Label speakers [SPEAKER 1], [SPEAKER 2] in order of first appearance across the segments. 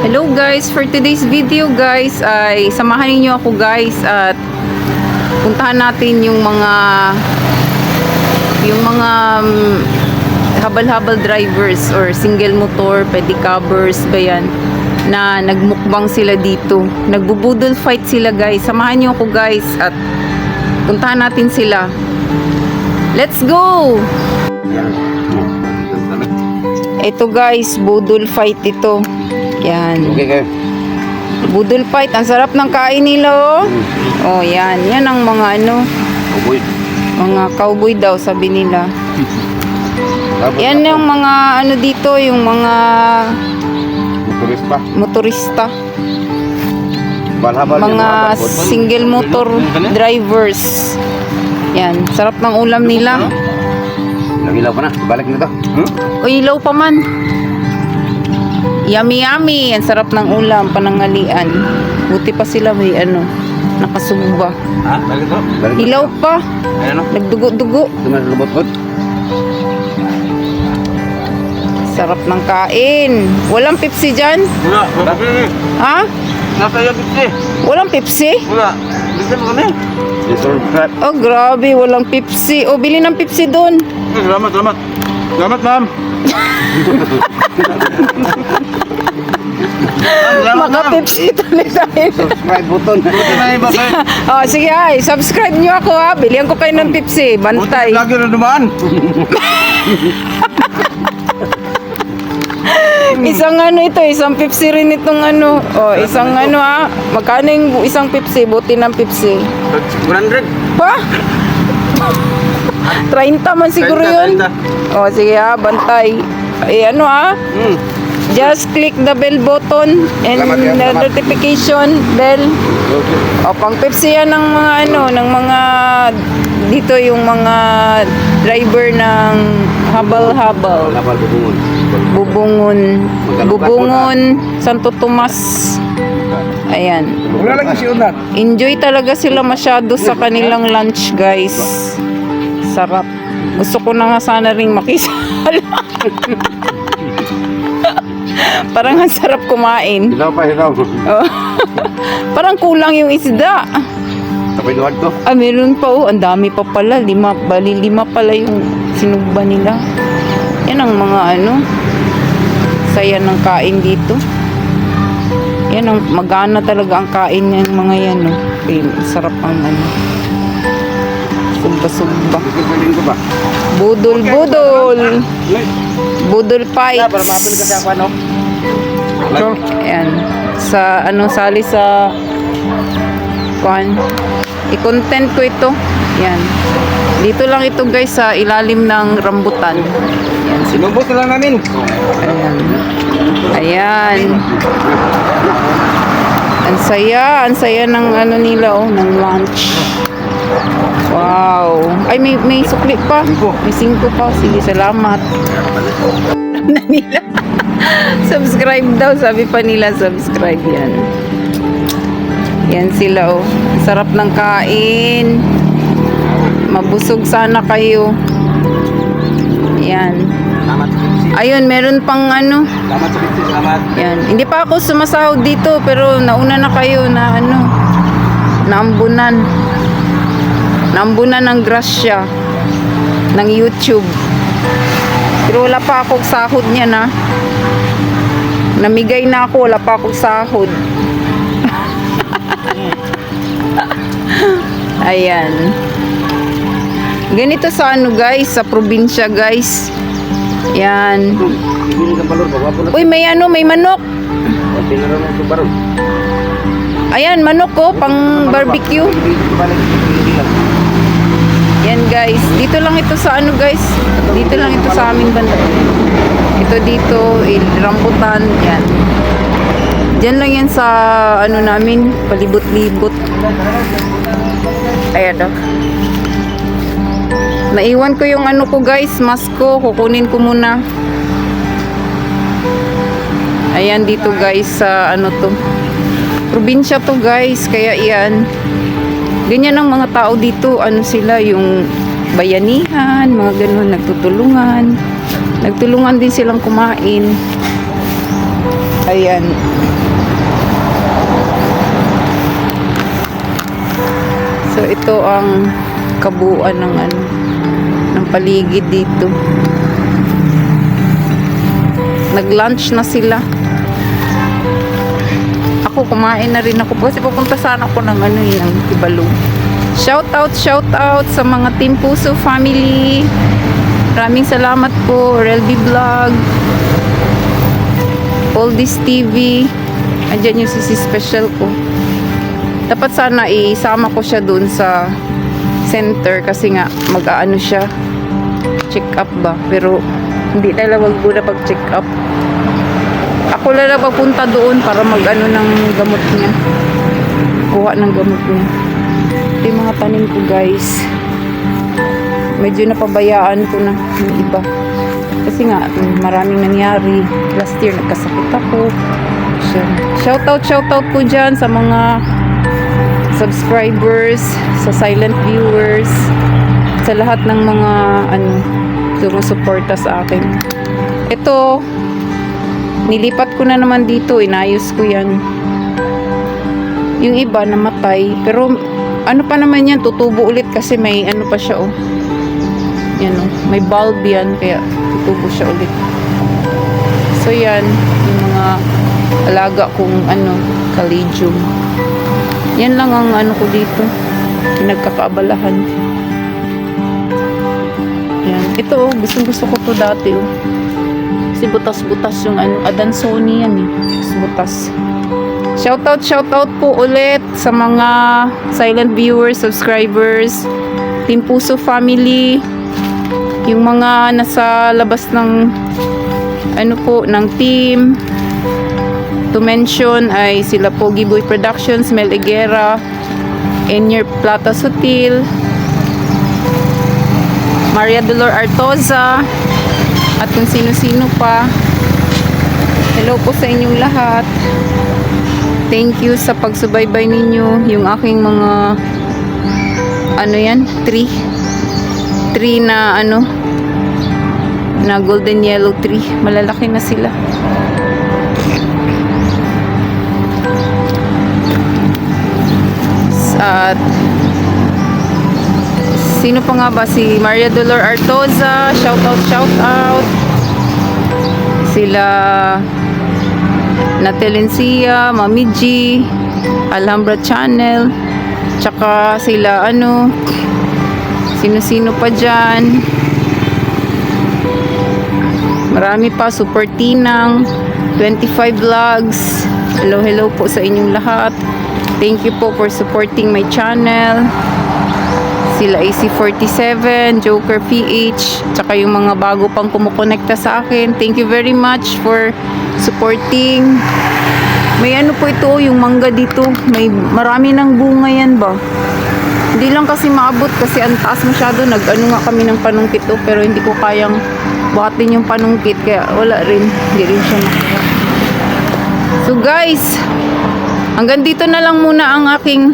[SPEAKER 1] Hello guys, for today's video guys ay samahan niyo ako guys at puntahan natin yung mga habal-habal drivers or single motor, pedicabers ba yan na nagmukbang sila dito. Nagbubudol fight sila guys. Samahan niyo ako guys at puntahan natin sila. Let's go! Ito guys, budol fight ito. Yan.
[SPEAKER 2] Okay kayo.
[SPEAKER 1] Budol fight. Ang sarap ng kain nila oh. Oh, yan. Yan ang mga ano.
[SPEAKER 2] Cowboy.
[SPEAKER 1] Mga cowboy daw sabi nila. Yan yung mga ano dito, yung mga motorista. Mga single motor drivers. Yan. Sarap ng ulam nila.
[SPEAKER 2] Nagilaw pa na. Balik na to.
[SPEAKER 1] O ilaw pa man. Yummy yummy. Ang sarap ng ulam, panangalian. Buti pa sila may ano, nakasuba.
[SPEAKER 2] Ha? Balik to?
[SPEAKER 1] Ilaw pa.
[SPEAKER 2] Ayan o.
[SPEAKER 1] Nagdugo-dugo.
[SPEAKER 2] Tumalubot-bot.
[SPEAKER 1] Sarap ng kain. Walang Pepsi dyan?
[SPEAKER 2] Wala.
[SPEAKER 1] Ha?
[SPEAKER 2] Nasa yung Pepsi.
[SPEAKER 1] Walang Pepsi?
[SPEAKER 2] Wala. Dito mo kami. Dissolve.
[SPEAKER 1] Oh, grabe. Walang Pepsi. O, bili ng Pepsi doon.
[SPEAKER 2] Salamat, salamat. Salamat, ma'am.
[SPEAKER 1] Maka-Pepsi tuloy tayo.
[SPEAKER 2] Subscribe button.
[SPEAKER 1] Oh, sige ay. Subscribe nyo ako ha. Bilihan ko kayo ng Pepsi. Bantay.
[SPEAKER 2] Lagi na dumaan.
[SPEAKER 1] Isang ano ito. Isang Pepsi rin itong ano. Oh, isang ano ha. Magkano yung isang Pepsi? Buti ng Pepsi.
[SPEAKER 2] 100.
[SPEAKER 1] Pa? 30 man siguro
[SPEAKER 2] 30,
[SPEAKER 1] yun. Oh, sige ha. Bantay. Eh, ano ha? Just click the bell button and the notification bell. O, pang Pepsi yan ng mga ano, ng mga dito yung mga driver ng habal-habal.
[SPEAKER 2] Labal bubungon.
[SPEAKER 1] Bubungon, Santo Tomas. Ayan.
[SPEAKER 2] Wala lagi si Unat.
[SPEAKER 1] Enjoy talaga sila masyado sa kanilang lunch, guys. Sarap. Gusto ko na nga sana ring makisala. Parang ang sarap kumain.
[SPEAKER 2] Hilaw pa, hilaw.
[SPEAKER 1] Oh. Parang kulang yung isda.
[SPEAKER 2] Tapay duwag to.
[SPEAKER 1] Ah, meron pa oh. Ang dami pa pala. Lima pala yung sinugba nila. Yan ang mga ano. Saya ng kain dito. Yan ang magana talaga ang kain ng mga yan. Oh. Okay, sarap ang ano. Sumba-sumba.
[SPEAKER 2] Pagkakalin ko ba?
[SPEAKER 1] Budol. Budol fights.
[SPEAKER 2] Para mapil kasi ako ano.
[SPEAKER 1] Ayan. Sa ano, sali sa kuan. I-content ko ito. Yan. Dito lang ito guys sa ilalim ng rambutan. Yan.
[SPEAKER 2] Sinubot lang namin.
[SPEAKER 1] Ayan. Ayan. Ang saya ng ano nila oh, ng lunch. Wow. Ay, may sukli pa. May 5 pa. Sige, salamat. Na nila. Subscribe daw. Sabi pa nila, subscribe yan. Yan sila, oh. Sarap ng kain. Mabusog sana kayo. Yan. Ayun, meron pang ano.
[SPEAKER 2] Salamat sa Pepsi, salamat.
[SPEAKER 1] Yan. Hindi pa ako sumasahod dito, pero nauna na kayo na ano. Naambunan ng grasya ng YouTube. Pero wala pa akong sahod niya na. Namigay na ako, wala pa akong sahod. Ayan. Ganito sa ano guys, sa probinsya guys. Yan. Uy, may ano, may manok. Ayan, manok ko, pang barbecue. Yan guys, dito lang ito sa ano guys, dito lang ito sa aming banda. Ito dito, rambutan, yan. Diyan lang yan sa ano namin, palibot-libot. Ayan oh. Naiwan ko yung ano ko guys, mask ko, kukunin ko muna. Ayan dito guys sa ano to. Probinsya to guys, kaya yan. Ganyan ang mga tao dito, ano sila, yung bayanihan, mga ganun, nagtutulungan din silang kumain. Ayan. So ito ang kabuuan ng ng paligid dito. Nag-lunch na sila. Ako kumain na rin ako kasi pupunta sana ako ng ng Ibalo. Shout out sa mga Team Puso family. Maraming salamat po. Relby Vlog, Oldies TV. Andiyan yung sisi special ko. Dapat sana isama ko siya dun sa center kasi nga mag-aano siya, check up ba, pero hindi na lang muna pag check up. Ako lang papunta doon para mag-ano ng gamot niya, kuha ng gamot niya. Ito yung mga tanim ko guys, medyo napabayaan ko na yung iba kasi nga maraming nangyari. Last year nagkasakit ako. Shoutout po dyan sa mga subscribers, sa silent viewers, sa lahat ng mga sumusuporta sa akin. Ito, nilipat ko na naman dito, inayos ko yan. Yung iba namatay, pero ano pa naman yan, tutubo ulit kasi may pa siya yan may bulb yan, kaya tutubo siya ulit. So yan, yung mga alaga kong caladium. Yan lang ang ko dito, pinagkakaabalahan. Yan. Ito gusto ko to dati kasi butas-butas yung Adansoni yan butas. Shoutout po ulit sa mga silent viewers, subscribers, Team Puso family, yung mga nasa labas ng ng team. To mention ay sila Pogi Boy Productions, Mel Higuera, Enyer Plata Sutil, Maria Dolor Artoza, at kung sino-sino pa. Hello po sa inyong lahat. Thank you sa pagsubaybay ninyo. Yung aking mga tree na na golden yellow tree. Malalaki na sila. At sino pa nga ba? Si Maria Dolor Artoza, shout out. Sila Natelencia, Mami G, Alhambra Channel, tsaka sila sino-sino pa dyan. Marami pa, Super Tinang, 25 Vlogs. Hello po sa inyong lahat. Thank you po for supporting my channel. Sila AC47, Joker PH, tsaka yung mga bago pang kumukonekta sa akin. Thank you very much for supporting. May po ito, yung mangga dito. Marami ng bunga yan ba? Hindi lang kasi maabot kasi ang taas masyado. Nga kami ng panungkit pero hindi ko kayang buhatin yung panungkit. Kaya wala rin. Hindi rin siya makaya. So guys, hanggang dito na lang muna ang aking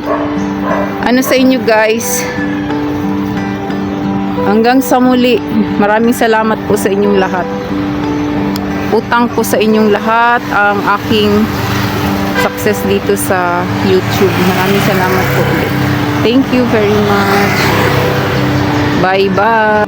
[SPEAKER 1] sa inyo guys. Hanggang sa muli. Maraming salamat po sa inyong lahat. Utang po sa inyong lahat ang aking success dito sa YouTube. Maraming salamat po ulit. Thank you very much. Bye bye.